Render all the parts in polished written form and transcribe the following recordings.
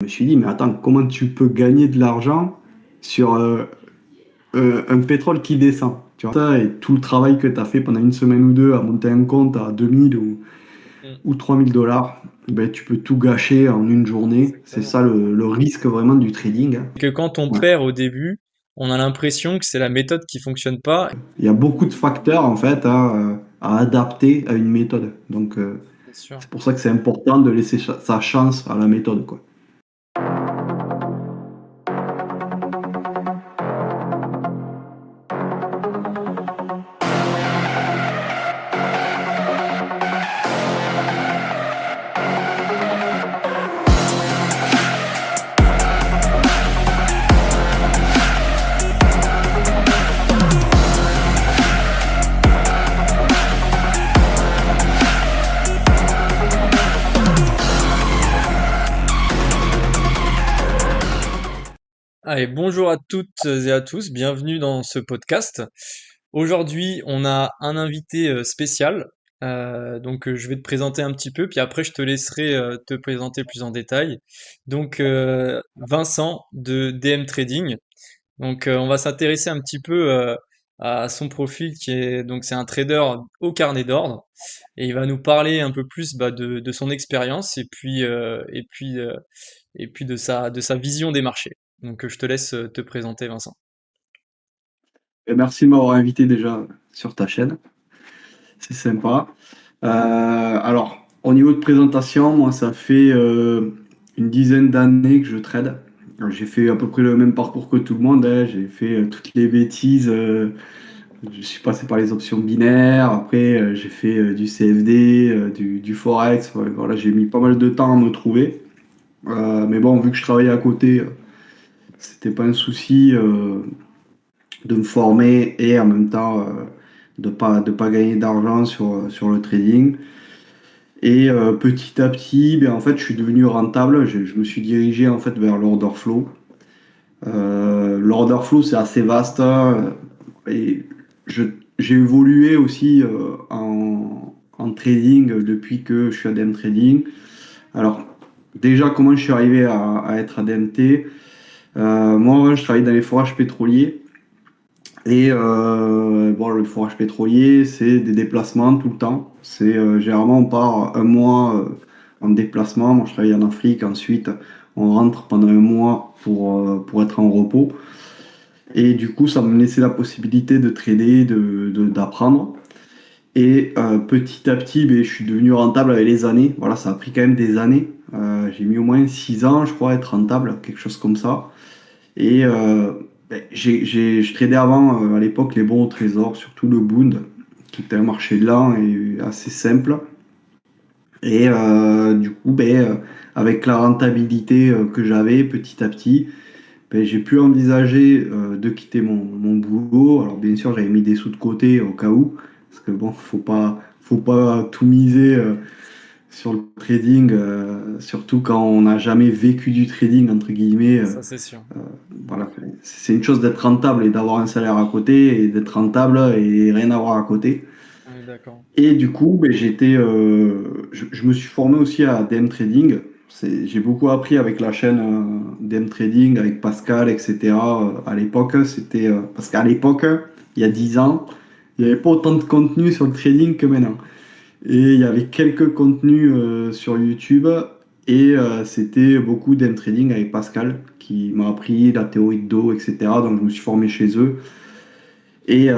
Je me suis dit, mais attends, comment tu peux gagner de l'argent sur un pétrole qui descend? Tu vois, ça, et tout le travail que tu as fait pendant une semaine ou deux à monter un compte à 2000 Mm. ou 3000 $, ben, tu peux tout gâcher en une journée. C'est Exactement. ça le risque vraiment du trading, hein. Que quand on Ouais. perd au début, on a l'impression que c'est la méthode qui fonctionne pas. Il y a beaucoup de facteurs en fait à adapter à une méthode. Donc C'est sûr. c'est pour ça que c'est important de laisser sa chance à la méthode, quoi. Allez, bonjour à toutes et à tous, bienvenue dans ce podcast. Aujourd'hui, on a un invité spécial. Je vais te présenter un petit peu, puis après je te laisserai te présenter plus en détail. Vincent de DM Trading. On va s'intéresser un petit peu à son profil qui est donc c'est un trader au carnet d'ordre et il va nous parler un peu plus de son expérience et puis de sa vision des marchés. Je te laisse te présenter, Vincent. Et merci de m'avoir invité déjà sur ta chaîne. C'est sympa. Alors, au niveau de présentation, moi, ça fait une dizaine d'années que je trade. Alors, j'ai fait à peu près le même parcours que tout le monde, hein. J'ai fait toutes les bêtises. Je suis passé par les options binaires. Après, j'ai fait du CFD, du Forex. Ouais, voilà, j'ai mis pas mal de temps à me trouver. Mais bon, vu que je travaillais à côté, c'était pas un souci de me former et en même temps de pas gagner d'argent sur le trading. Et petit à petit, ben, en fait, je suis devenu rentable. Je me suis dirigé en fait vers l'order flow. L'order flow, c'est assez vaste, hein, et je- j'ai évolué aussi en trading depuis que je suis ADM Trading. Alors, déjà, comment je suis arrivé à être ADMT? Moi, je travaillais dans les forages pétroliers. Et bon, le forage pétrolier, c'est des déplacements tout le temps. C'est généralement on part un mois en déplacement. Moi, je travaille en Afrique. Ensuite, on rentre pendant un mois pour être en repos. Et du coup, ça me laissait la possibilité de trader, d'apprendre. Et petit à petit, ben, je suis devenu rentable avec les années. Voilà, ça a pris quand même des années. J'ai mis au moins 6 ans, je crois, à être rentable, quelque chose comme ça. Et ben, je tradais avant, à l'époque, les bons au trésor, surtout le Bund, qui était un marché lent et assez simple. Et du coup, ben, avec la rentabilité que j'avais petit à petit, ben, j'ai pu envisager de quitter mon boulot. Alors bien sûr, j'avais mis des sous de côté au cas où, parce que bon, faut pas tout miser sur le trading, surtout quand on n'a jamais vécu du trading, entre guillemets. Ça, c'est sûr. Voilà, c'est une chose d'être rentable et d'avoir un salaire à côté, et d'être rentable et rien avoir à côté. On est d'accord. Et du coup, ben, je me suis formé aussi à DM Trading. J'ai beaucoup appris avec la chaîne DM Trading, avec Pascal, etc. À l'époque, parce qu'à l'époque, il y a 10 ans, il n'y avait pas autant de contenu sur le trading que maintenant. Et il y avait quelques contenus sur YouTube et c'était beaucoup d'M Trading avec Pascal qui m'a appris la théorie de dos, etc. Donc je me suis formé chez eux. Et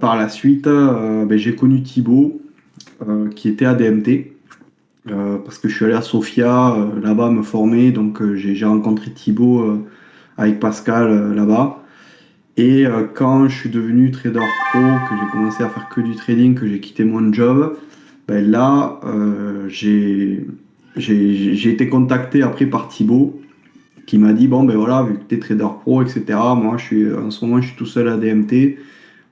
par la suite, ben, j'ai connu Thibaut qui était à DMT parce que je suis allé à Sofia là-bas me former. Donc j'ai rencontré Thibaut avec Pascal là-bas. Et quand je suis devenu trader pro, que j'ai commencé à faire que du trading, que j'ai quitté mon job, ben là, j'ai été contacté après par Thibaut qui m'a dit, bon ben voilà, vu que tu es trader pro, etc., moi en ce moment je suis tout seul à DMT,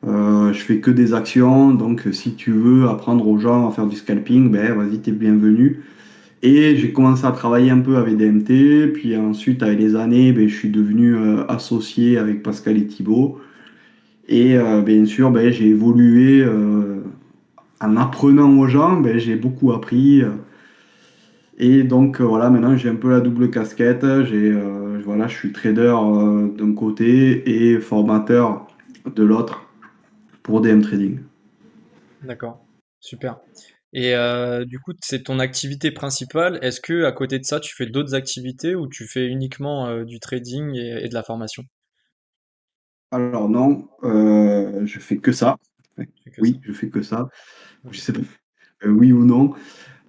je fais que des actions, donc si tu veux apprendre aux gens à faire du scalping, ben vas-y, t'es bienvenu. Et j'ai commencé à travailler un peu avec DMT, puis ensuite avec les années, ben, je suis devenu associé avec Pascal et Thibaut. Et bien sûr, ben, j'ai évolué en apprenant aux gens, ben, j'ai beaucoup appris. Et donc voilà, maintenant j'ai un peu la double casquette. Voilà, je suis trader d'un côté et formateur de l'autre pour DM Trading. D'accord, super. Et du coup, c'est ton activité principale. Est-ce que à côté de ça, tu fais d'autres activités ou tu fais uniquement du trading et de la formation? Alors non, je fais que ça. Enfin, Tu fais que ça. oui, je fais que ça. Je Ok. sais pas, oui ou non.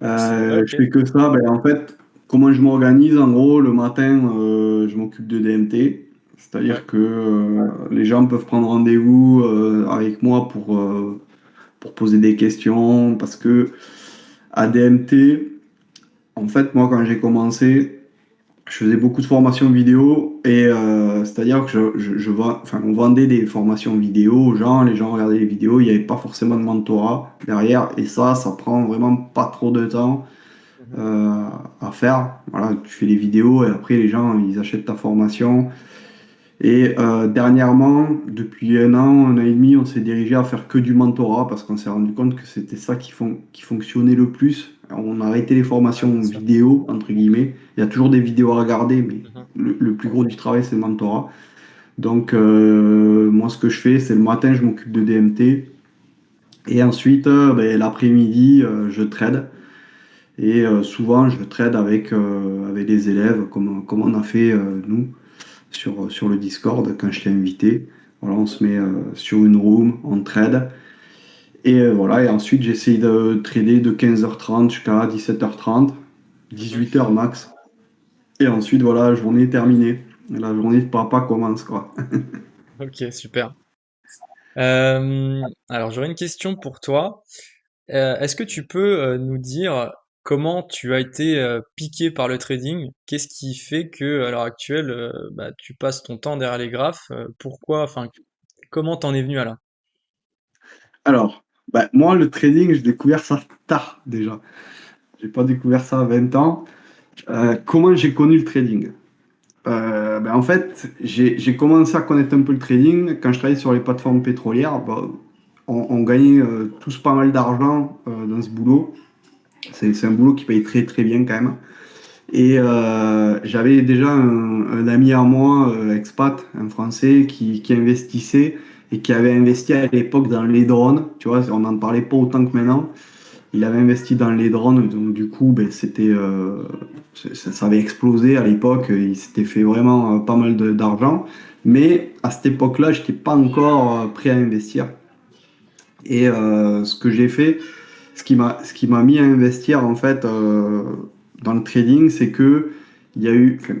Ouais, Je ok. fais que ça. Ben, en fait, comment je m'organise? En gros, le matin, je m'occupe de DMT. Ouais. C'est-à-dire que les gens peuvent prendre rendez-vous avec moi pour poser des questions. Parce que à DMT, en fait, moi, quand j'ai commencé, je faisais beaucoup de formations vidéo et c'est-à-dire que enfin, on vendait des formations vidéo aux gens, les gens regardaient les vidéos, il n'y avait pas forcément de mentorat derrière et ça prend vraiment pas trop de temps Mhm. euh, à faire. Voilà, tu fais les vidéos et après les gens ils achètent ta formation. Et dernièrement, depuis un an et demi, on s'est dirigé à faire que du mentorat parce qu'on s'est rendu compte que c'était ça qui fonctionnait le plus. On a arrêté les Ouais, bien formations sûr. vidéo, entre guillemets. Il y a toujours des vidéos à regarder, mais Mhm. le plus gros du travail, c'est le mentorat. Donc, moi, ce que je fais, c'est le matin, je m'occupe de DMT. Et ensuite, ben, l'après-midi, je trade. Et souvent, je trade avec des élèves, comme on a fait nous sur le Discord quand je t'ai invité. Voilà, on se met sur une room, on trade. Et voilà, et ensuite j'essaye de trader de 15h30 jusqu'à 17h30, Mhm. 18h max. Et ensuite, voilà, la journée est terminée. Et la journée de papa commence, quoi. Ok, super. Alors j'aurais une question pour toi. Est-ce que tu peux nous dire comment tu as été piqué par le trading? Qu'est-ce qui fait que à l'heure actuelle, bah, tu passes ton temps derrière les graphes? Pourquoi? Enfin, comment t'en es venu à là? Alors, bah, moi, le trading, j'ai découvert ça tard déjà. J'ai pas découvert ça à 20 ans. Comment j'ai connu le trading? En fait, j'ai commencé à connaître un peu le trading quand je travaillais sur les plateformes pétrolières. Bah, on gagnait tous pas mal d'argent dans ce boulot. C'est un boulot qui paye très très bien quand même. Et j'avais déjà un ami à moi, expat, un Français, qui investissait et qui avait investi à l'époque dans les drones. Tu vois, on n'en parlait pas autant que maintenant. Il avait investi dans les drones, donc du coup, ben, ça avait explosé à l'époque. Il s'était fait vraiment pas mal d'argent. Mais à cette époque-là, je n'étais pas encore prêt à investir. Et ce que j'ai fait, ce qui m'a mis à investir en fait dans le trading, c'est que il y a eu, enfin,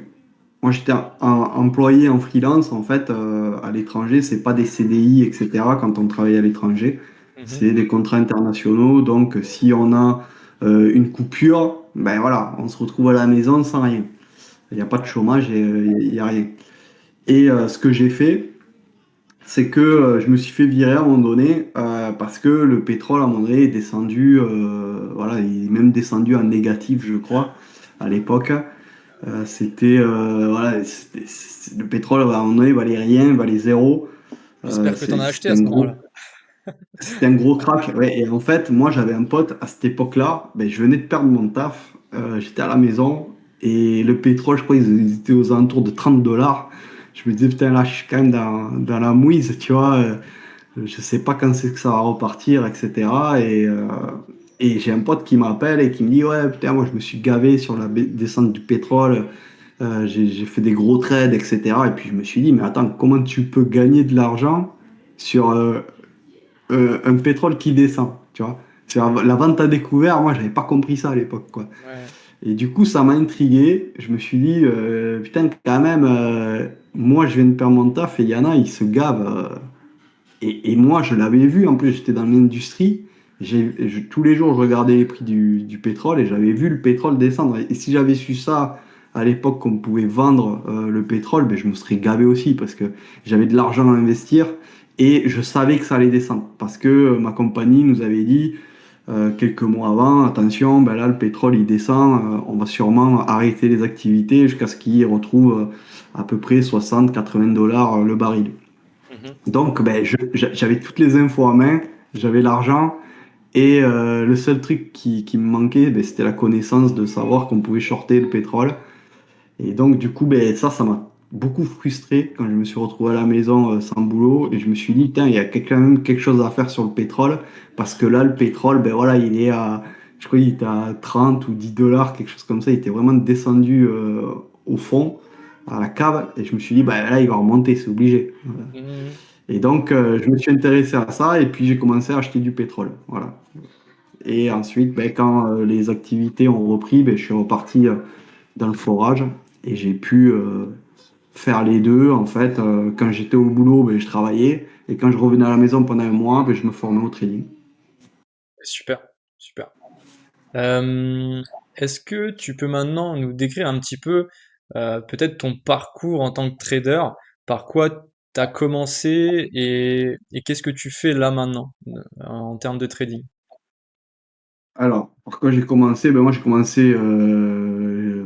moi j'étais employé en freelance en fait à l'étranger, c'est pas des CDI etc. Quand on travaille à l'étranger, Mhm. c'est des contrats internationaux. Donc si on a une coupure, ben voilà, on se retrouve à la maison sans rien. Il n'y a pas de Ouais. chômage et il n'y a rien. Et ce que j'ai fait, c'est que je me suis fait virer à un moment donné parce que le pétrole à un moment donné est descendu, voilà, il est même descendu en négatif, je crois, à l'époque. Voilà, le pétrole à un moment donné valait rien, valait zéro. J'espère que t'en as acheté C'était à un ce moment-là. gros, c'était un gros crack. Ouais, et en fait, moi j'avais un pote à cette époque-là, ben, je venais de perdre mon taf, j'étais à la maison et le pétrole, je crois, ils étaient aux alentours de 30 dollars. Je me disais, putain, là, je suis quand même dans la mouise, tu vois. Je sais pas quand c'est que ça va repartir, etc. Et j'ai un pote qui m'appelle et qui me dit, ouais, putain, moi je me suis gavé sur la descente du pétrole, j'ai fait des gros trades, etc. Et puis je me suis dit, mais attends, comment tu peux gagner de l'argent sur un pétrole qui descend, tu vois? Sur la vente à découvert, moi j'avais pas compris ça à l'époque, quoi. Ouais. Et du coup, ça m'a intrigué. Je me suis dit, putain, quand même, moi je viens de perdre mon taf et il y en a, ils se gavent. Et moi, je l'avais vu, en plus j'étais dans l'industrie, tous les jours je regardais les prix du pétrole et j'avais vu le pétrole descendre. Et si j'avais su ça à l'époque qu'on pouvait vendre le pétrole, ben, je me serais gavé aussi parce que j'avais de l'argent à investir et je savais que ça allait descendre. Parce que ma compagnie nous avait dit quelques mois avant, attention, ben là le pétrole il descend, on va sûrement arrêter les activités jusqu'à ce qu'il retrouve à peu près 60-80 dollars le baril. Mhm. Donc, ben, j'avais toutes les infos en main, j'avais l'argent, Et le seul truc qui me manquait, ben, c'était la connaissance de savoir qu'on pouvait shorter le pétrole. Et donc, du coup, ben, ça m'a beaucoup frustré quand je me suis retrouvé à la maison sans boulot. Et je me suis dit, putain, il y a quand même quelque chose à faire sur le pétrole. Parce que là, le pétrole, ben voilà, il est à, je crois, il était à 30 ou 10 dollars, quelque chose comme ça. Il était vraiment descendu au fond, à la cave. Et je me suis dit, ben là, il va remonter, c'est obligé. Voilà. Mhm. Et donc, je me suis intéressé à ça. Et puis, j'ai commencé à acheter du pétrole. Voilà. Et ensuite, ben, quand les activités ont repris, ben, je suis reparti dans le forage et j'ai pu faire les deux. En fait, quand j'étais au boulot, ben, je travaillais et quand je revenais à la maison pendant un mois, ben, je me formais au trading. Super, super. Euh, Est-ce que tu peux maintenant nous décrire un petit peu peut-être ton parcours en tant que trader, par quoi tu as commencé et qu'est-ce que tu fais là maintenant en termes de trading? Alors, par quoi j'ai commencé? Ben, moi, j'ai commencé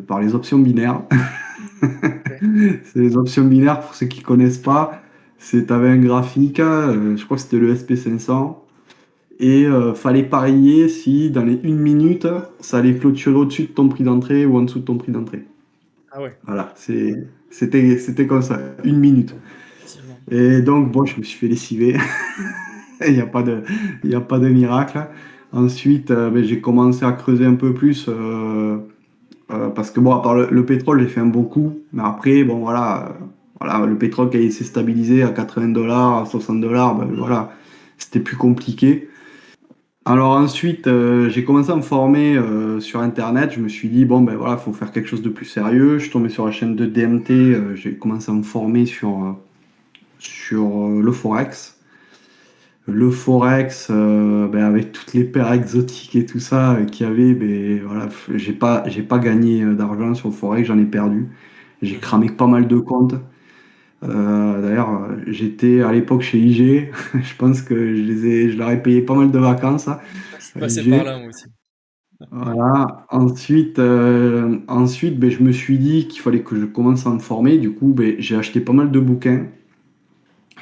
par les options binaires. Ok. C'est les options binaires, pour ceux qui connaissent pas. C'est, t'avais un graphique, je crois que c'était le SP 500. Et fallait parier si dans les 1 minute, ça allait clôturer au-dessus de ton prix d'entrée ou en dessous de ton prix d'entrée. Ah ouais, Voilà, c'était comme ça, 1 minute. effectivement. Et donc, bon, je me suis fait lessiver. Il n'y a pas de, il y a pas de miracle. Ensuite, ben, j'ai commencé à creuser un peu plus parce que, bon, à part le pétrole, j'ai fait un bon coup. Mais après, bon, voilà, le pétrole, quand il s'est stabilisé à 80 dollars, à 60 dollars, ben, voilà, c'était plus compliqué. Alors ensuite, j'ai commencé à me former sur Internet. Je me suis dit, bon, ben voilà, il faut faire quelque chose de plus sérieux. Je suis tombé sur la chaîne de DMT. J'ai commencé à me former sur le Forex. Le Forex, ben, avec toutes les paires exotiques et tout ça qu'il y avait, ben, voilà, j'ai pas gagné d'argent sur le Forex, j'en ai perdu. J'ai Mhm. cramé pas mal de comptes. D'ailleurs, j'étais à l'époque chez IG. Je pense que je leur ai payé pas mal de vacances hein, Je suis à passé par IG. là moi aussi. Voilà. Ensuite ben, je me suis dit qu'il fallait que je commence à me former. Du coup, ben, j'ai acheté pas mal de bouquins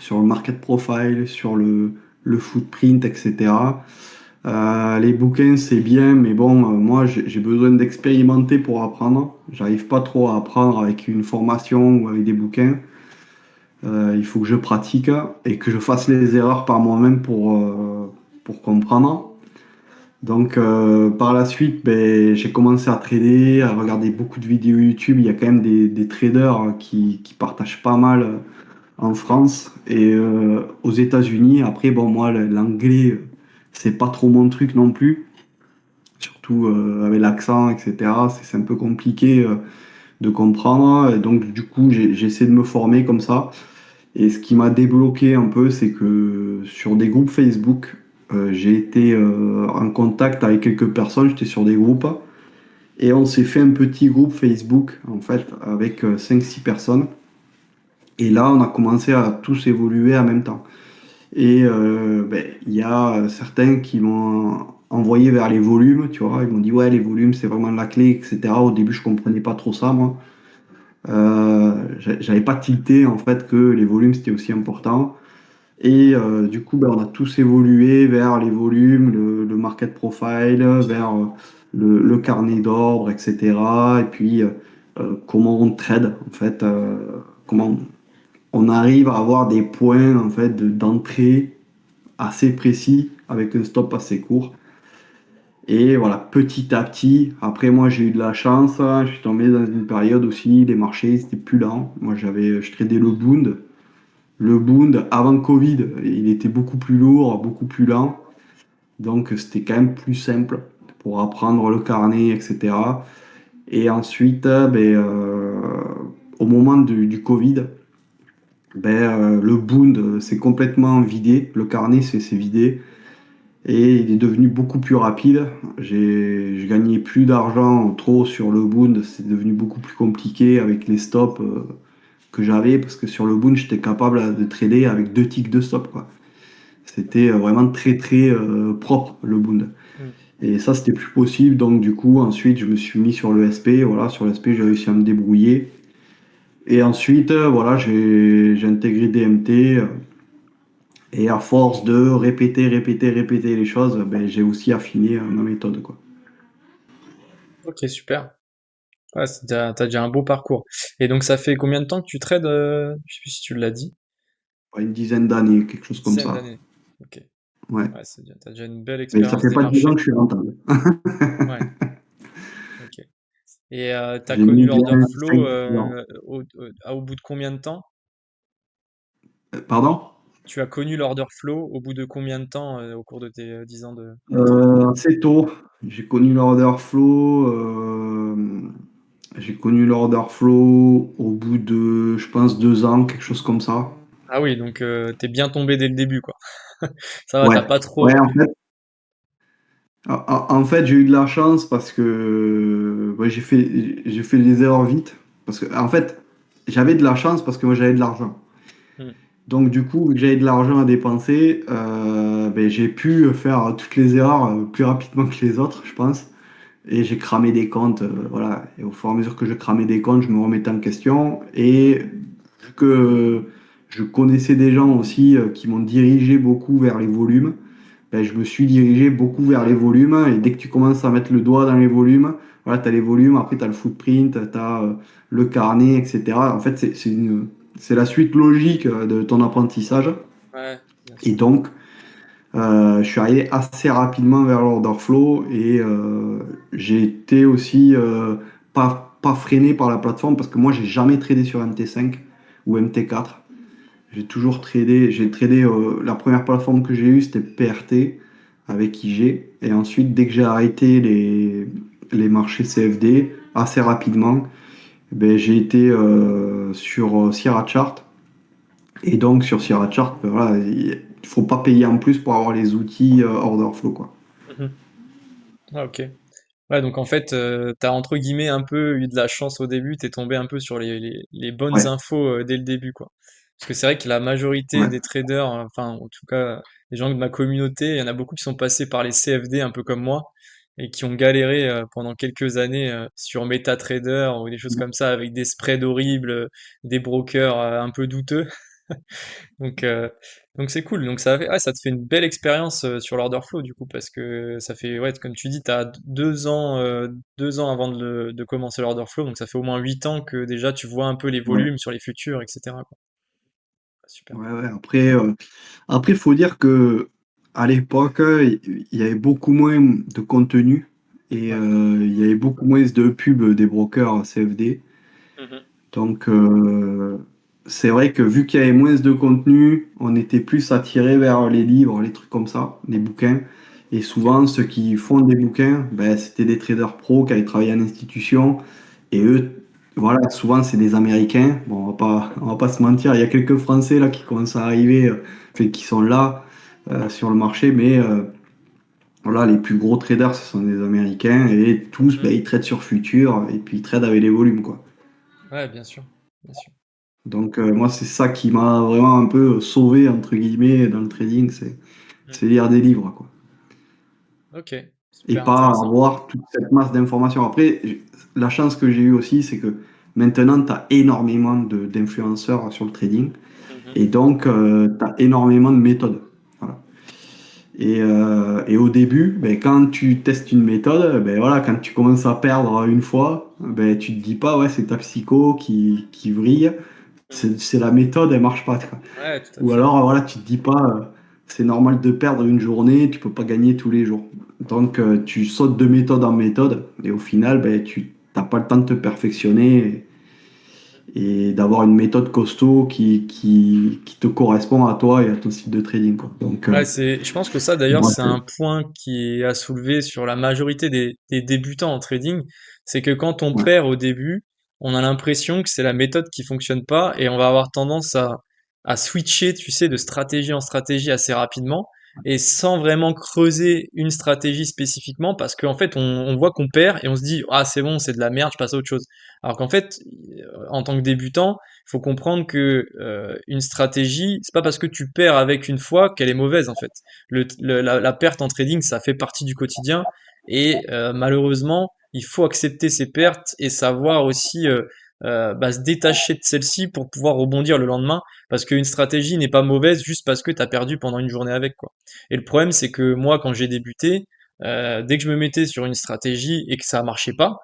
sur le market profile, sur le footprint, etc. Les bouquins, c'est bien, mais bon, moi, j'ai besoin d'expérimenter pour apprendre. J'arrive pas trop à apprendre avec une formation ou avec des bouquins. Il faut que je pratique et que je fasse les erreurs par moi-même pour comprendre. Donc par la suite, ben, j'ai commencé à trader, à regarder beaucoup de vidéos YouTube. Il y a quand même des traders qui partagent pas mal en France et aux États-Unis. Après, bon, moi, l'anglais, c'est pas trop mon truc non plus, surtout avec l'accent, etc. C'est un peu compliqué de comprendre. Et donc du coup, j'ai essayé de me former comme ça. Et ce qui m'a débloqué un peu, c'est que sur des groupes Facebook, j'ai été en contact avec quelques personnes, j'étais sur des groupes, et on s'est fait un petit groupe Facebook, en fait, avec 5-6 personnes. Et là, on a commencé à tous évoluer en même temps. Et ben, il y a certains qui m'ont envoyé vers les volumes, tu vois, ils m'ont dit, ouais, les volumes, c'est vraiment la clé, etc. Au début, je comprenais pas trop ça, moi. J'avais pas tilté, en fait, que les volumes, c'était aussi important. Et du coup, ben, on a tous évolué vers les volumes, le market profile, vers le carnet d'ordre, etc. Et puis, comment on trade, en fait, comment on arrive à avoir des points en fait, d'entrée assez précis avec un stop assez court. Et voilà, petit à petit, après moi j'ai eu de la chance, hein, je suis tombé dans une période aussi, les marchés c'était plus lent. Moi je tradais le Bund. Le Bund, avant Covid, il était beaucoup plus lourd, beaucoup plus lent. Donc c'était quand même plus simple pour apprendre le carnet, etc. Et ensuite, au moment du Covid, ben, le Bund s'est complètement vidé. Le carnet s'est vidé. Et il est devenu beaucoup plus rapide. Je gagnais plus d'argent trop sur le Bund. C'est devenu beaucoup plus compliqué avec les stops que j'avais. Parce que sur le Bund, j'étais capable de trader avec 2 ticks de stop, quoi. C'était vraiment très très propre le Bund. Mm. Et ça, c'était plus possible. Donc, du coup, ensuite, je me suis mis sur le SP. Voilà, sur le SP, j'ai réussi à me débrouiller. Et ensuite, voilà, j'ai intégré DMT. Et à force de répéter, répéter, répéter les choses, ben, j'ai aussi affiné ma méthode, quoi. Ok, super. Ouais, t'as déjà un beau parcours. Et donc, ça fait combien de temps que tu trades, je sais plus si tu l'as dit. Pas une dizaine d'années, quelque chose comme Dizaine ça. d'années. Ok. Ouais. Ouais, t'as déjà une belle Mais ça expérience fait des pas 10 ans marchés. que je suis rentable. Ouais, ok. Et t'as J'ai connu mis bien l'order flow 5 ans. au bout de combien de temps? Pardon? Tu as connu l'order flow au bout de combien de temps au cours de tes 10 ans de trading? Assez tôt, j'ai connu l'order flow. J'ai connu l'order flow au bout de, je pense, 2 ans, quelque chose comme ça. Ah oui, donc t'es bien tombé dès le début, quoi. Ça va, Ouais, t'as pas ouais, trop. en fait, j'ai eu de la chance parce que ouais, j'ai fait des erreurs vite. Parce que, en fait, j'avais de la chance parce que moi j'avais de l'argent. Hmm. Donc, du coup, vu que j'avais de l'argent à dépenser, ben, j'ai pu faire toutes les erreurs plus rapidement que les autres, je pense. Et j'ai cramé des comptes, voilà. Et au fur et à mesure que je cramais des comptes, je me remettais en question. Et vu que je connaissais des gens aussi qui m'ont dirigé beaucoup vers les volumes, ben, je me suis dirigé beaucoup vers les volumes. Et dès que tu commences à mettre le doigt dans les volumes, voilà, tu as les volumes, après tu as le footprint, tu as le carnet, etc. En fait, c'est la suite logique de ton apprentissage. Ouais, bien Et sûr. donc, je suis arrivé assez rapidement vers l'order flow et j'ai été aussi pas freiné par la plateforme parce que moi, j'ai jamais tradé sur MT5 ou MT4. J'ai tradé, la première plateforme que j'ai eue, c'était PRT avec IG. Et ensuite, dès que j'ai arrêté les marchés CFD, assez rapidement, ben, j'ai été sur Sierra Chart. Et donc, sur Sierra Chart, ben, voilà, il ne faut pas payer en plus pour avoir les outils order flow, quoi. Mhm. Ah, ok. Ouais, donc en fait, t'as entre guillemets un peu eu de la chance au début, t'es tombé un peu sur les bonnes Ouais, infos dès le début, quoi. Parce que c'est vrai que la majorité ouais, des traders, enfin en tout cas les gens de ma communauté, il y en a beaucoup qui sont passés par les CFD un peu comme moi et qui ont galéré pendant quelques années sur MetaTrader ou des choses comme ça avec des spreads horribles, des brokers un peu douteux. Donc, euh, donc c'est cool. Donc ça te fait une belle expérience sur l'order flow du coup parce que ça fait ouais comme tu dis t'as 2 ans 2 ans avant de commencer l'order flow donc ça fait au moins 8 ans que déjà tu vois un peu les ouais, volumes sur les futurs etc. quoi. Ah, super. ouais, ouais. Après, il faut dire que à l'époque, il y avait beaucoup moins de contenu et Ouais. il y avait beaucoup moins de pubs des brokers CFD. Mhm. Donc, c'est vrai que vu qu'il y avait moins de contenu, on était plus attiré vers les livres, les trucs comme ça, les bouquins. Et Ok. souvent, ceux qui font des bouquins, ben, c'était des traders pros qui avaient travaillé en institution. Et eux, voilà, souvent, c'est des Américains. Bon, on va pas se mentir, il y a quelques Français là qui commencent à arriver, enfin, qui sont là sur le marché, mais voilà, les plus gros traders, ce sont des Américains. Et tous, ben, Mhm. ils tradent sur futur et puis ils tradent avec les volumes, quoi. Ouais, bien sûr. Bien sûr. Donc moi, c'est ça qui m'a vraiment un peu sauvé, entre guillemets, dans le trading, c'est Mhm. c'est lire des livres, quoi. Ok. Et Super pas intéressant. avoir toute cette masse d'informations. Après, la chance que j'ai eue aussi, c'est que maintenant, tu as énormément d'influenceurs sur le trading. Mhm. Et donc, tu as énormément de méthodes. Voilà. Et au début, ben, quand tu testes une méthode, ben, voilà, quand tu commences à perdre une fois, ben, tu te dis pas, ouais, c'est ta psycho qui vrille. Mhm. C'est la méthode, elle marche pas, quoi. Ouais, tout à Ou fait. alors, voilà, tu te dis pas, c'est normal de perdre une journée, tu peux pas gagner tous les jours. Donc, tu sautes de méthode en méthode, et au final, ben, tu n'as pas le temps de te perfectionner et d'avoir une méthode costaud qui te correspond à toi et à ton style de trading, quoi. Donc, Ouais, je pense que ça d'ailleurs moi, c'est un point qui est à soulever sur la majorité des débutants en trading, c'est que quand on ouais, perd au début, on a l'impression que c'est la méthode qui fonctionne pas et on va avoir tendance à switcher, tu sais, de stratégie en stratégie assez rapidement et sans vraiment creuser une stratégie spécifiquement parce qu'en fait on voit qu'on perd et on se dit ah c'est bon, c'est de la merde, je passe à autre chose. Alors qu'en fait, en tant que débutant, il faut comprendre que une stratégie, c'est pas parce que tu perds avec une fois qu'elle est mauvaise en fait. La perte en trading, ça fait partie du quotidien et malheureusement, il faut accepter ses pertes et savoir aussi bah, se détacher de celle-ci pour pouvoir rebondir le lendemain, parce qu'une stratégie n'est pas mauvaise juste parce que tu as perdu pendant une journée avec, quoi. Et le problème, c'est que moi, quand j'ai débuté, dès que je me mettais sur une stratégie et que ça marchait pas,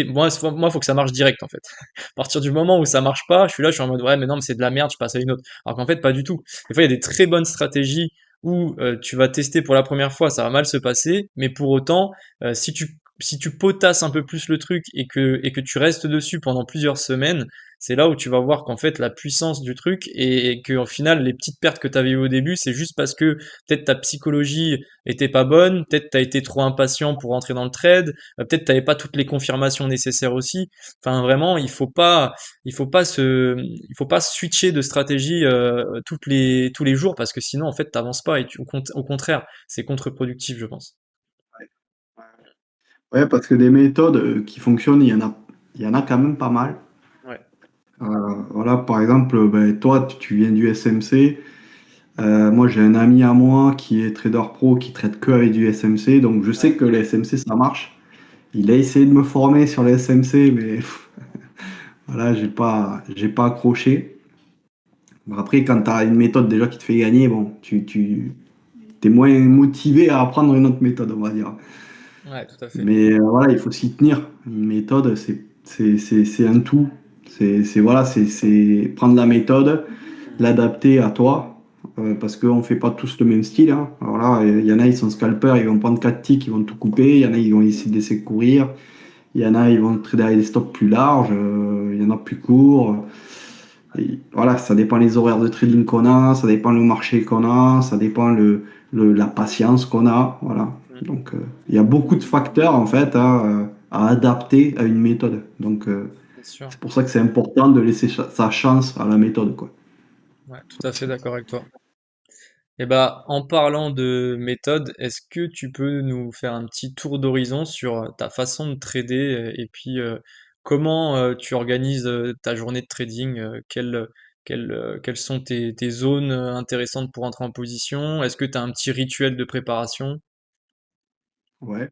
moi, faut que ça marche direct, en fait. À partir du moment où ça marche pas, je suis en mode, ouais, mais non, mais c'est de la merde, je passe à une autre. Alors qu'en fait, pas du tout. Des fois, il y a des très bonnes stratégies où tu vas tester pour la première fois, ça va mal se passer, mais pour autant, si tu potasses un peu plus le truc et que tu restes dessus pendant plusieurs semaines, c'est là où tu vas voir qu'en fait la puissance du truc et que au final les petites pertes que tu avais eues au début, c'est juste parce que peut-être ta psychologie était pas bonne, peut-être tu as été trop impatient pour entrer dans le trade, peut-être tu n'avais pas toutes les confirmations nécessaires aussi. Enfin vraiment, il faut pas switcher de stratégie tous les jours parce que sinon en fait t'avances pas et au contraire, c'est contre-productif, je pense. Ouais, parce que des méthodes qui fonctionnent, il y en a quand même pas mal. Ouais. Voilà, par exemple, ben, toi, tu viens du SMC. Moi, j'ai un ami à moi qui est trader pro qui traite que avec du SMC. Donc, je sais Ouais. que le SMC, ça marche. Il a essayé de me former sur le SMC, mais voilà, j'ai pas accroché. Bon, après, quand tu as une méthode déjà qui te fait gagner, bon, tu es moins motivé à apprendre une autre méthode, on va dire. Ouais, tout à fait. Mais voilà, il faut s'y tenir. Une méthode, c'est un tout. Voilà, c'est prendre la méthode, l'adapter à toi, parce qu'on ne fait pas tous le même style. Hein. Alors là, il y en a, ils sont scalpers, ils vont prendre 4 ticks, ils vont tout couper. Il y en a, ils vont essayer de laisser courir. Il y en a, ils vont trader avec des stops plus larges. Il y en a plus courts. Et voilà, ça dépend les horaires de trading qu'on a, ça dépend le marché qu'on a, ça dépend la patience qu'on a. Voilà. Mm. Donc, il y a beaucoup de facteurs en fait à adapter à une méthode. Donc, C'est sûr. c'est pour ça que c'est important de laisser sa chance à la méthode, quoi. Ouais, tout à fait d'accord avec toi. Et bah, en parlant de méthode, est-ce que tu peux nous faire un petit tour d'horizon sur ta façon de trader et puis comment tu organises ta journée de trading, quelles sont tes zones intéressantes pour entrer en position? Est-ce que tu as un petit rituel de préparation? Ouais.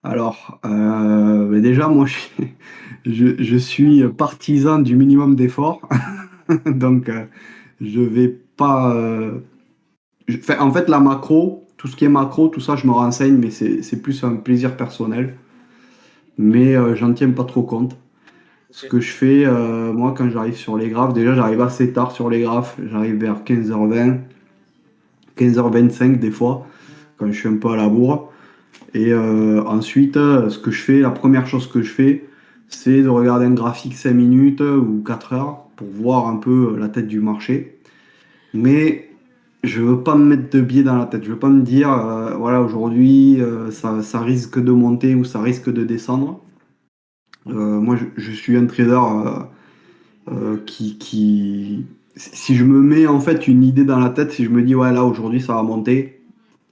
Alors, mais déjà, moi, je suis partisan du minimum d'effort. Donc, je vais pas. En fait, la macro, tout ce qui est macro, tout ça, je me renseigne, mais c'est plus un plaisir personnel. Mais j'en tiens pas trop compte. Ce Ok. que je fais, moi, quand j'arrive sur les graphes, déjà, j'arrive assez tard sur les graphes. J'arrive vers 15h20, 15h25 des fois, quand je suis un peu à la bourre. Et ensuite, ce que je fais, la première chose que je fais, c'est de regarder un graphique 5 minutes ou 4 heures pour voir un peu la tête du marché. Mais je veux pas me mettre de biais dans la tête. Je veux pas me dire, voilà, aujourd'hui, ça risque de monter ou ça risque de descendre. Moi, je suis un trader si je me mets en fait une idée dans la tête, si je me dis, ouais, là, aujourd'hui, ça va monter,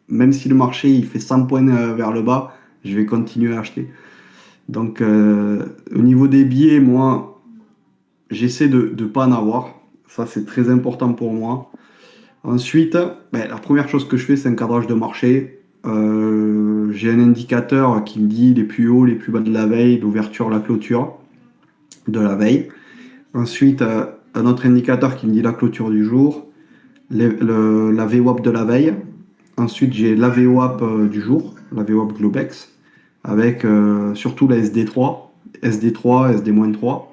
même si le marché il fait 100 points vers le bas, je vais continuer à acheter. Donc, au niveau des billets, moi, j'essaie de ne pas en avoir. Ça, c'est très important pour moi. Ensuite, ben, la première chose que je fais, c'est un cadrage de marché. J'ai un indicateur qui me dit les plus hauts, les plus bas de la veille, l'ouverture, la clôture de la veille. Ensuite, un autre indicateur qui me dit la clôture du jour, la VWAP de la veille. Ensuite, j'ai la VWAP du jour, la VWAP Globex, avec surtout la SD3, SD3, SD-3.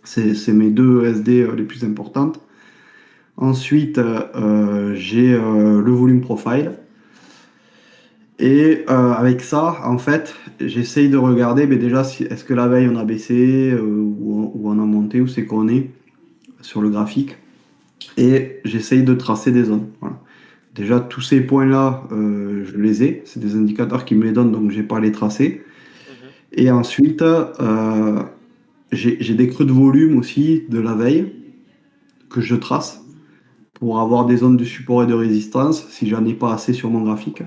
C'est mes deux SD les plus importantes. Ensuite, j'ai le volume profile. Et avec ça, en fait, j'essaye de regarder mais déjà est-ce que la veille on a baissé ou on a monté, où c'est qu'on est sur le graphique. Et j'essaye de tracer des zones. Voilà. Déjà, tous ces points-là, je les ai. C'est des indicateurs qui me les donnent, donc j'ai pas à les tracer. Mhm. Et ensuite, j'ai des creux de volume aussi de la veille que je trace pour avoir des zones de support et de résistance si j'en ai pas assez sur mon graphique.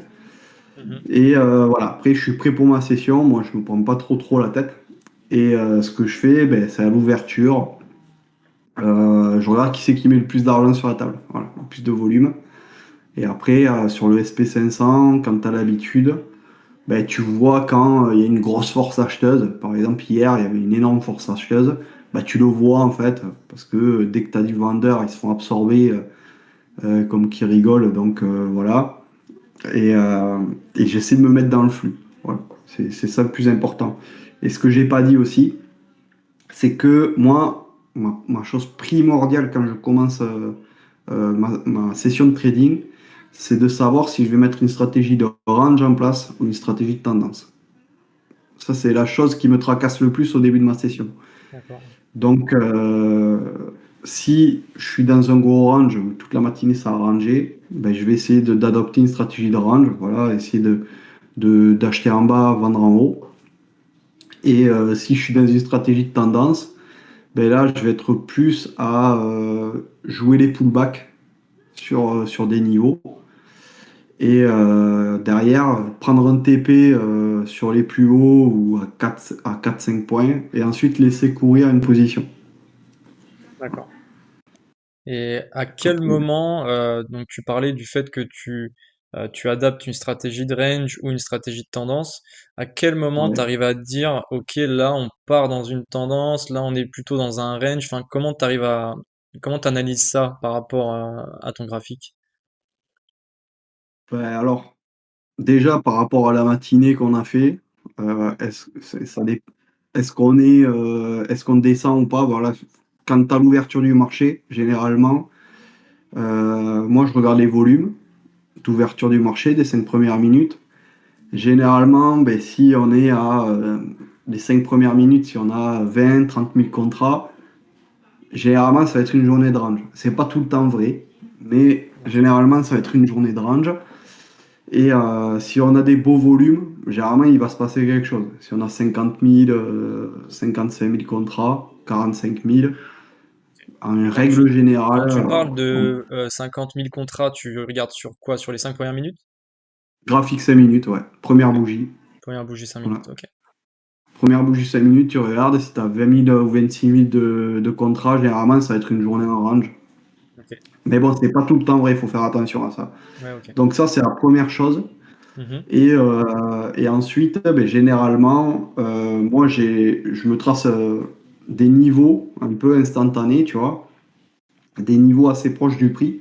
Mhm. Et voilà, après je suis prêt pour ma session, moi je me prends pas trop la tête. Et ce que je fais, ben, c'est à l'ouverture, je regarde qui c'est qui met le plus d'argent sur la table, voilà, le plus de volume. Et après, sur le SP500, quand tu as l'habitude, ben, tu vois quand il y a une grosse force acheteuse. Par exemple, hier, il y avait une énorme force acheteuse. bah, tu le vois en fait, parce que dès que tu as du vendeur, ils se font absorber comme qui rigolent, donc voilà. Et, euh, et j'essaie de me mettre dans le flux. Voilà. C'est ça le plus important. Et ce que j'ai pas dit aussi, c'est que moi, ma chose primordiale quand je commence ma session de trading, c'est de savoir si je vais mettre une stratégie de range en place ou une stratégie de tendance. Ça, c'est la chose qui me tracasse le plus au début de ma session. D'accord. Donc, si je suis dans un gros range où toute la matinée ça a rangé, ben, je vais essayer d'adopter une stratégie de range. Voilà, essayer d'acheter en bas, vendre en haut. Et si je suis dans une stratégie de tendance, ben là, je vais être plus à jouer les pullbacks sur des niveaux. Et derrière, prendre un TP sur les plus hauts ou à 4-5 points. Et ensuite laisser courir une position. D'accord. Et à quel moment, donc tu parlais du fait que tu adaptes une stratégie de range ou une stratégie de tendance, à quel moment tu Ouais. arrives à te dire, ok, là on part dans une tendance, là on est plutôt dans un range, enfin comment t'analyses ça par rapport à ton graphique? Ben, alors, déjà par rapport à la matinée qu'on a fait, est-ce qu'on est qu'on descend ou pas? Voilà. Quant à l'ouverture du marché, généralement, moi je regarde les volumes d'ouverture du marché des 5 premières minutes. Généralement, ben, si on est à les 5 premières minutes, si on a 20-30 000 contrats, généralement ça va être une journée de range. C'est pas tout le temps vrai, mais D'accord. généralement ça va être une journée de range. Et si on a des beaux volumes, généralement il va se passer quelque chose. Si on a 50 000, 55 000 contrats, 45 000, en Quand tu, règle générale, quand tu parles de 50 000 contrats, tu regardes sur quoi? Sur les 5 premières minutes? graphique 5 minutes, ouais. Première Ok. bougie. Première bougie 5 Voilà. minutes, ok. Première bougie 5 minutes, tu regardes, si tu as 20 000 ou 26 000 de contrats, généralement ça va être une journée en range. Ok. Mais bon, c'est pas tout le temps vrai, il faut faire attention à ça. Ouais, ok. Donc ça, c'est la première chose. Mhm. Et ensuite, ben, généralement, moi, je me trace des niveaux un peu instantanés, tu vois, des niveaux assez proches du prix.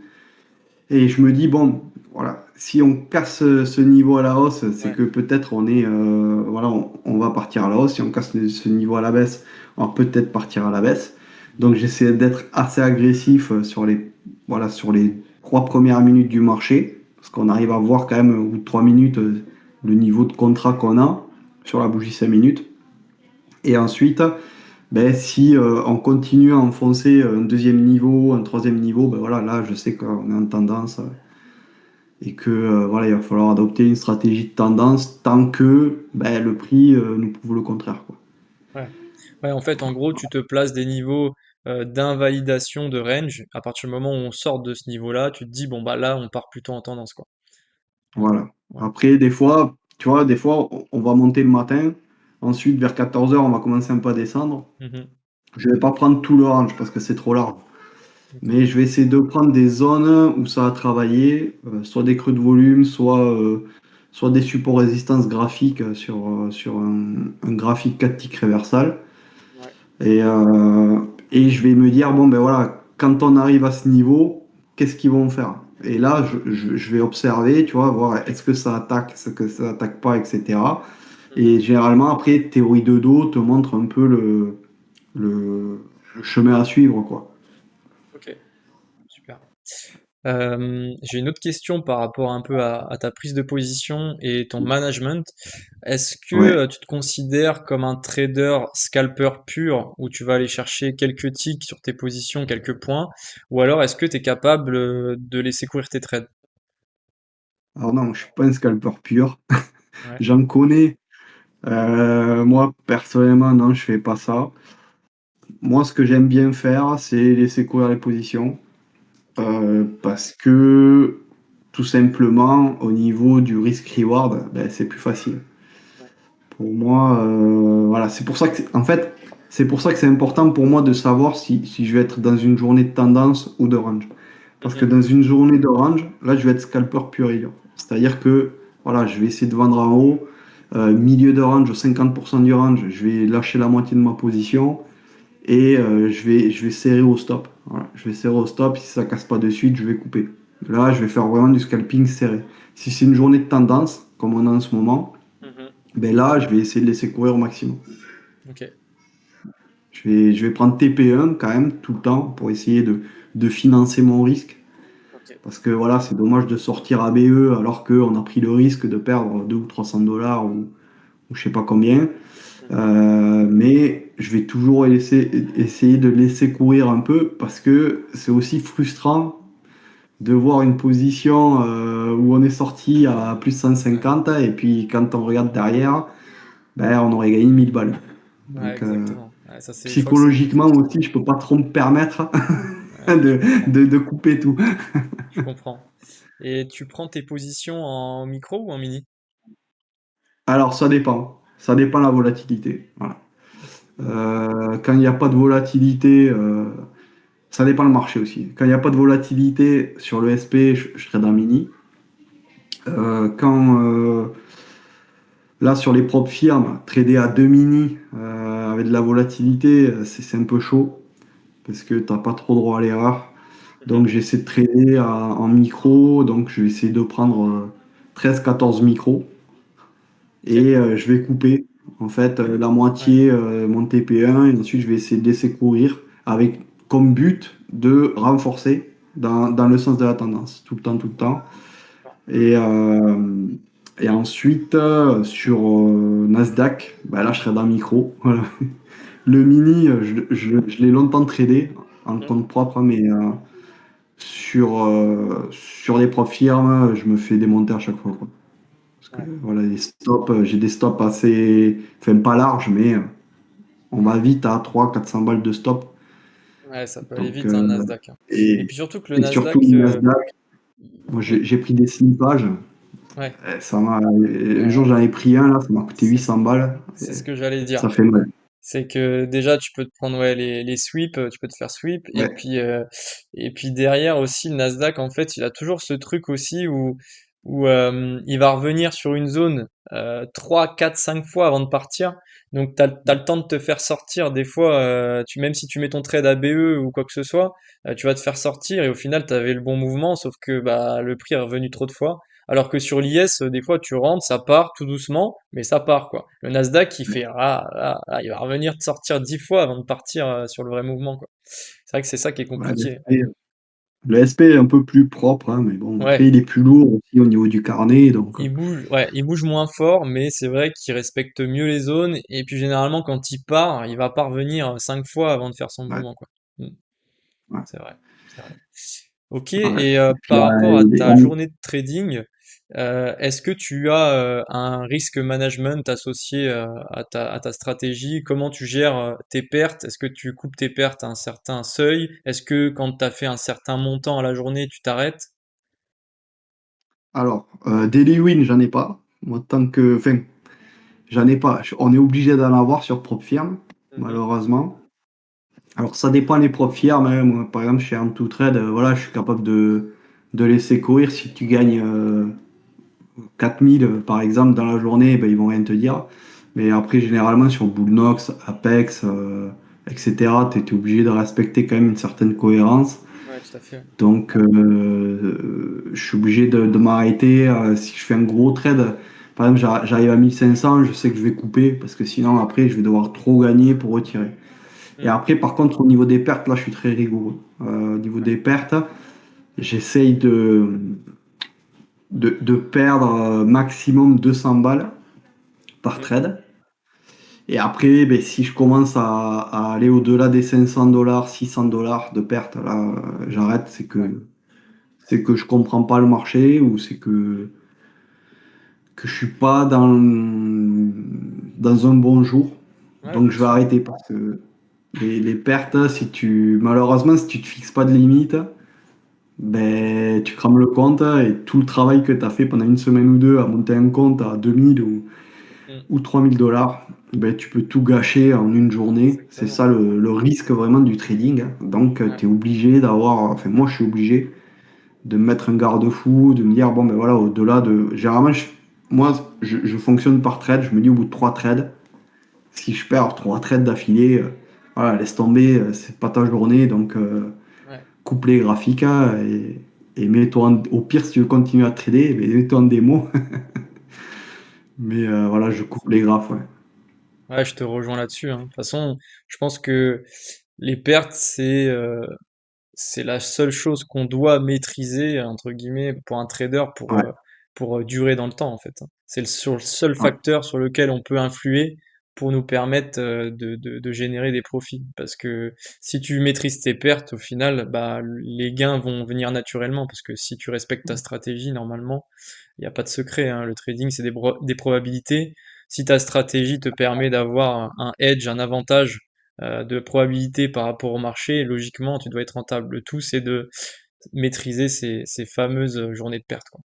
Et je me dis, bon, voilà, si on casse ce niveau à la hausse, c'est Ouais. que peut-être voilà, on va partir à la hausse. Si on casse ce niveau à la baisse, on va peut-être partir à la baisse. Donc j'essaie d'être assez agressif voilà, sur les 3 premières minutes du marché, parce qu'on arrive à voir quand même au bout de 3 minutes le niveau de contrat qu'on a sur la bougie 5 minutes. Et ensuite, ben, si on continue à enfoncer un deuxième niveau, un troisième niveau, ben voilà, là je sais qu'on est en tendance et que voilà, il va falloir adopter une stratégie de tendance tant que ben, le prix nous prouve le contraire, quoi. Ouais. Ouais, en fait, en gros, tu te places des niveaux d'invalidation de range. À partir du moment où on sort de ce niveau-là, tu te dis, bon, bah là, on part plutôt en tendance, quoi. Ok. Voilà. Ouais. Après, des fois, tu vois, des fois, on va monter le matin. Ensuite, vers 14 heures, on va commencer un peu à descendre. Mhm. Je vais pas prendre tout le range parce que c'est trop large. Ok. Mais je vais essayer de prendre des zones où ça a travaillé, soit des creux de volume, soit des supports résistance graphiques sur un graphique 4 ticks réversal. Ouais. Et, euh, et je vais me dire, bon, ben voilà, quand on arrive à ce niveau, qu'est-ce qu'ils vont faire? Et là, je vais observer, tu vois, voir est-ce que ça attaque, est-ce que ça attaque pas, etc. Mhm. Et généralement, après, théorie de dos te montre un peu le chemin à suivre, quoi. Ok. Super. J'ai une autre question par rapport un peu à ta prise de position et ton management. Est-ce que Ouais. tu te considères comme un trader scalper pur où tu vas aller chercher quelques ticks sur tes positions, quelques points, ou alors est-ce que tu es capable de laisser courir tes trades? Alors non, je suis pas un scalper pur. Ouais. J'en connais. Moi, personnellement, non, je fais pas ça. Moi, ce que j'aime bien faire, c'est laisser courir les positions. Parce que tout simplement, au niveau du risk-reward, ben, c'est plus facile. Ouais. Pour moi, voilà, c'est pour ça que, en fait, c'est pour ça que c'est important pour moi de savoir si je vais être dans une journée de tendance ou de range. Parce que Mhm. dans une journée de range, là, je vais être scalper pur et dur. C'est-à-dire que, voilà, je vais essayer de vendre en haut, milieu de range, 50% du range, je vais lâcher la moitié de ma position. et je vais serrer au stop. Voilà. Je vais serrer au stop. Si ça casse pas de suite, je vais couper. Là, je vais faire vraiment du scalping serré. Si c'est une journée de tendance, comme on a en ce moment, Mhm. ben là, je vais essayer de laisser courir au maximum. Ok. Je vais prendre TP1 quand même tout le temps pour essayer de financer mon risque. Ok. Parce que voilà, c'est dommage de sortir à BE alors qu'on a pris le risque de perdre 200 ou 300 dollars ou je sais pas combien. Mhm. Mais je vais toujours essayer de laisser courir un peu parce que c'est aussi frustrant de voir une position où on est sorti à plus de Ouais. 150 et puis quand on regarde derrière, ben, on aurait gagné 1000 balles. Ouais, Donc exactement. Ouais, ça c'est, je crois que c'est un peu psychologiquement frustrant. aussi, je peux pas trop me permettre Ouais, je de, comprends. de couper tout. Je comprends. Et tu prends tes positions en micro ou en mini? Alors ça dépend. Ça dépend de la volatilité. Voilà. Quand il n'y a pas de volatilité, ça dépend le marché aussi. Quand il n'y a pas de volatilité sur le SP, je serai dans mini. Quand là sur les propres firmes, trader à 2 mini avec de la volatilité, c'est un peu chaud parce que tu n'as pas trop droit à l'erreur. Mhm. Donc j'essaie de trader en micro, donc je vais essayer de prendre 13-14 micros Ok. et je vais couper en fait la Ouais. moitié mon TP1 et ensuite je vais essayer de laisser courir avec comme but de renforcer dans le sens de la tendance, tout le temps, tout le temps. Et, euh, et ensuite sur Nasdaq, bah là je serai dans le micro. Voilà. Le mini, je l'ai longtemps tradé en Mhm. compte propre, hein, mais sur les propres firmes, je me fais démonter à chaque fois, quoi. Parce que Ouais. voilà, les stops, j'ai des stops assez, enfin pas larges, mais on va vite à 300-400 balles de stop. Ouais, ça peut aller Donc, vite, hein, le Nasdaq, hein. Et et, puis surtout que le et Nasdaq, surtout le Nasdaq, moi, oui, j'ai pris des slipages. ouais, Un jour ouais, j'en ai pris un, là, ça m'a coûté c'est 800 balles. c'est ce que j'allais dire. Ça fait mal. C'est que déjà tu peux te prendre ouais, les sweeps, tu peux te faire sweep, Ouais, et puis derrière aussi le Nasdaq en fait il a toujours ce truc aussi où il va revenir sur une zone 3, 4, 5 fois avant de partir. Donc t'as le temps de te faire sortir des fois, même si tu mets ton trade à BE ou quoi que ce soit, tu vas te faire sortir et au final t'avais le bon mouvement sauf que bah le prix est revenu trop de fois. Alors que sur l'IS, des fois, tu rentres, ça part tout doucement, mais ça part, quoi. Le Nasdaq, il fait, il va revenir te sortir 10 fois avant de partir sur le vrai mouvement, quoi. C'est vrai que c'est ça qui est ouais, compliqué. le SP est un peu plus propre, hein, mais bon, Ouais, après il est plus lourd aussi au niveau du carnet, donc il bouge moins fort, mais c'est vrai qu'il respecte mieux les zones, et puis généralement, quand il part, il va pas revenir 5 fois avant de faire son ouais, mouvement, quoi. Mm, ouais, c'est vrai, c'est vrai. Ok, ouais. et Et puis, par rapport à ta on- journée de trading, est-ce que tu as un risque management associé à ta stratégie? Comment tu gères tes pertes? Est-ce que tu coupes tes pertes à un certain seuil? Est-ce que quand tu as fait un certain montant à la journée, tu t'arrêtes? alors, Daily Win, j'en ai pas. Moi, enfin, j'en ai pas. On est obligé d'en avoir sur propre firme, Mhm. malheureusement. Alors, ça dépend des propres firmes, hein. Moi, par exemple, chez Antutrade, voilà, je suis capable de laisser courir. Si tu gagnes 4000 par exemple dans la journée, ben, ils vont rien te dire. Mais après, généralement, sur Bullnox, Apex, etc., tu es obligé de respecter quand même une certaine cohérence. Ouais, tout à fait. Donc, je suis obligé de m'arrêter. Si je fais un gros trade, par exemple, j'arrive à 1500, je sais que je vais couper parce que sinon, après, je vais devoir trop gagner pour retirer. Et Mm. après, par contre, au niveau des pertes, là, je suis très rigoureux. Au niveau Ouais. des pertes, j'essaye de perdre maximum 200 balles par Mhm. trade. Et après, ben, si je commence à aller au-delà des 500 dollars, 600 dollars de perte, là, j'arrête. Ouais. C'est que je comprends pas le marché ou c'est que je suis pas dans un bon jour. Ouais, Donc bien je vais sûr. arrêter parce que les pertes, malheureusement, si tu te fixes pas de limite, ben, tu crames le compte et tout le travail que tu as fait pendant une semaine ou deux à monter un compte à 2000 Mm. ou 3000 dollars, ben, tu peux tout gâcher en une journée. C'est Exactement. ça le risque vraiment du trading, hein. Donc Ouais. tu es obligé d'avoir, enfin moi je suis obligé de me mettre un garde-fou, de me dire, bon ben voilà, au-delà de... Généralement, moi je fonctionne par trade, je me dis au bout de 3 trades, si je perds 3 trades d'affilée, voilà, laisse tomber, c'est pas ta journée, donc Ouais. coupe les graphiques hein, et mets-toi au pire, si tu veux continuer à trader, mets-toi en démo. Mais voilà, je coupe les graphes, ouais. Ouais, je te rejoins là-dessus, hein. De toute façon, je pense que les pertes, c'est la seule chose qu'on doit maîtriser, entre guillemets, pour un trader Ouais, pour durer dans le temps, en fait, hein. C'est le seul ouais. facteur sur lequel on peut influer pour nous permettre de générer des profits. Parce que si tu maîtrises tes pertes, au final, bah, les gains vont venir naturellement. Parce que si tu respectes ta stratégie, normalement, il n'y a pas de secret, hein. Le trading, c'est des probabilités. Si ta stratégie te permet d'avoir un edge, un avantage de probabilité par rapport au marché, logiquement, tu dois être rentable. Le tout, c'est de maîtriser ces fameuses journées de perte, quoi.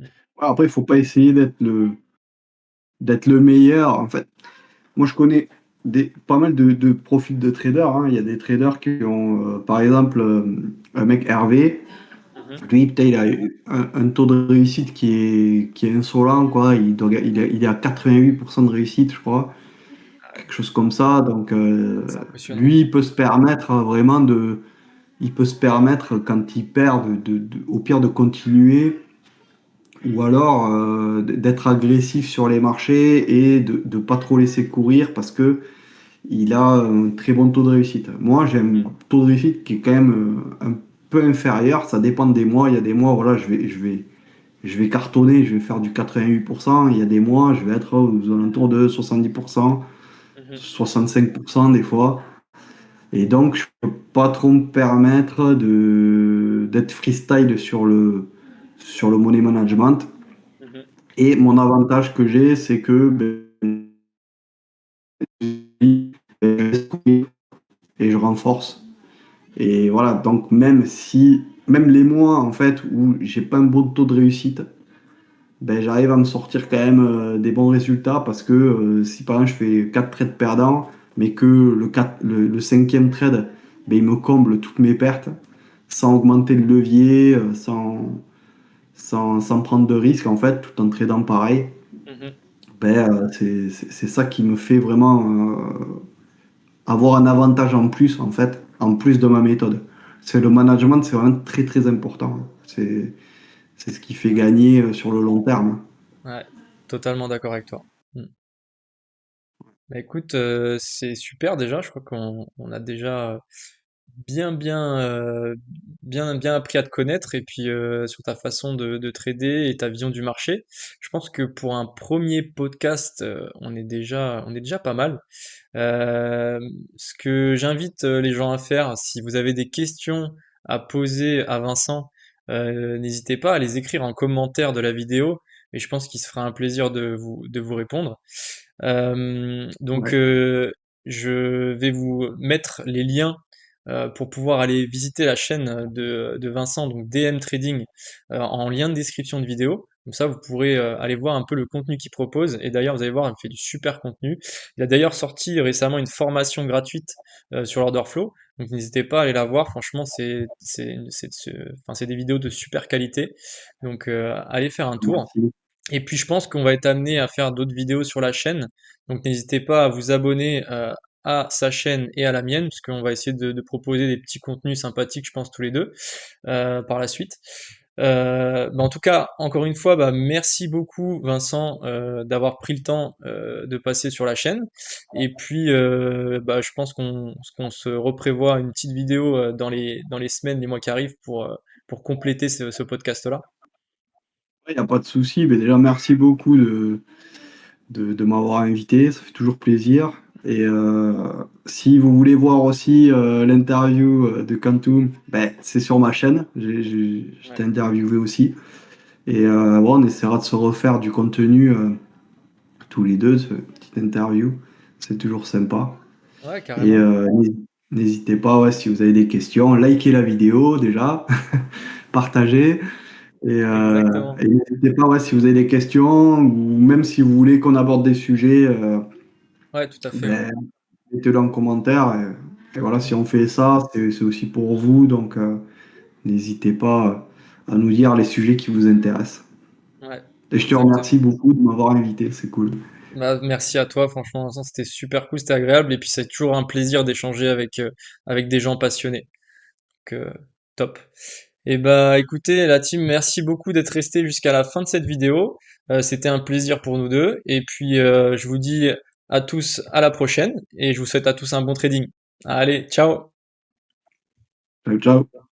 Ouais, après, il faut pas essayer d'être le meilleur. En fait, moi, je connais pas mal de profils de traders, hein. Il y a des traders qui ont, par exemple, un mec Hervé. Mhm. Lui, putain, il a un taux de réussite qui est insolent, quoi. Il est à 88% de réussite, je crois. Quelque chose comme ça. Donc, C'est impressionnant. lui, il peut se permettre vraiment il peut se permettre, quand il perd, au pire, de continuer ou alors d'être agressif sur les marchés et de ne pas trop laisser courir parce que il a un très bon taux de réussite. Moi, j'ai un Mm. taux de réussite qui est quand même un peu inférieur. Ça dépend des mois. Il y a des mois, voilà, je vais cartonner, je vais faire du 88%. Il y a des mois, je vais être aux alentours de 70%, Mhm. 65% des fois. Et donc, je peux pas trop me permettre d'être freestyle sur le money management. Mhm. Et mon avantage que j'ai, c'est que et je renforce. Et voilà, donc même les mois en fait où j'ai pas un bon taux de réussite, ben, j'arrive à me sortir quand même des bons résultats parce que si par exemple je fais 4 trades perdants, mais que le cinquième trade, ben, il me comble toutes mes pertes sans augmenter le levier, sans prendre de risques en fait, tout en tradant pareil, Mhm. ben, c'est ça qui me fait vraiment avoir un avantage en plus en fait, en plus de ma méthode. C'est le management, c'est vraiment très très important. C'est ce qui fait gagner sur le long terme. Ouais, totalement d'accord avec toi. Mm. Bah écoute, c'est super déjà, je crois qu'on a déjà bien appris à te connaître et puis sur ta façon de trader et ta vision du marché. Je pense que pour un premier podcast, on est déjà pas mal. Ce que j'invite les gens à faire, si vous avez des questions à poser à Vincent, n'hésitez pas à les écrire en commentaire de la vidéo, et je pense qu'il se fera un plaisir de vous répondre. Donc, Ouais. je vais vous mettre les liens pour pouvoir aller visiter la chaîne de Vincent, donc DM Trading, en lien de description de vidéo. Comme ça, vous pourrez aller voir un peu le contenu qu'il propose. Et d'ailleurs, vous allez voir, il fait du super contenu. Il a d'ailleurs sorti récemment une formation gratuite sur l'order flow. Donc, n'hésitez pas à aller la voir. Franchement, enfin, c'est des vidéos de super qualité. Donc, allez faire un tour. Merci. Et puis je pense qu'on va être amené à faire d'autres vidéos sur la chaîne. Donc n'hésitez pas à vous abonner à sa chaîne et à la mienne, puisqu'on va essayer de proposer des petits contenus sympathiques, je pense, tous les deux, par la suite. Bah, en tout cas, encore une fois, bah, merci beaucoup Vincent d'avoir pris le temps de passer sur la chaîne. Et puis, bah, je pense qu'on se reprévoit une petite vidéo dans les semaines, les mois qui arrivent pour compléter ce podcast-là. Il n'y a pas de souci. Mais déjà, merci beaucoup de m'avoir invité. Ça fait toujours plaisir. Et si vous voulez voir aussi l'interview de Quantum, ben, c'est sur ma chaîne. Ouais, J'étais interviewé aussi. Et bon, on essaiera de se refaire du contenu tous les deux, ce petite interview. C'est toujours sympa. ouais, Et carrément. n'hésitez pas, ouais, si vous avez des questions, likez la vidéo déjà, partagez. Exactement. Et n'hésitez pas, ouais, si vous avez des questions ou même si vous voulez qu'on aborde des sujets, Ouais, tout à fait, ouais. ben, mettez-le en commentaire. Et voilà, si on fait ça, c'est aussi pour vous. Donc, n'hésitez pas à nous dire les sujets qui vous intéressent. Ouais, Et je te remercie exactement. beaucoup de m'avoir invité. C'est cool. Bah, merci à toi, franchement, Vincent, c'était super cool, c'était agréable, et puis c'est toujours un plaisir d'échanger avec des gens passionnés. Donc, top. Et bah écoutez, la team, merci beaucoup d'être resté jusqu'à la fin de cette vidéo. C'était un plaisir pour nous deux. Et puis je vous dis à tous à la prochaine et je vous souhaite à tous un bon trading. Allez, ciao! Ciao, ciao.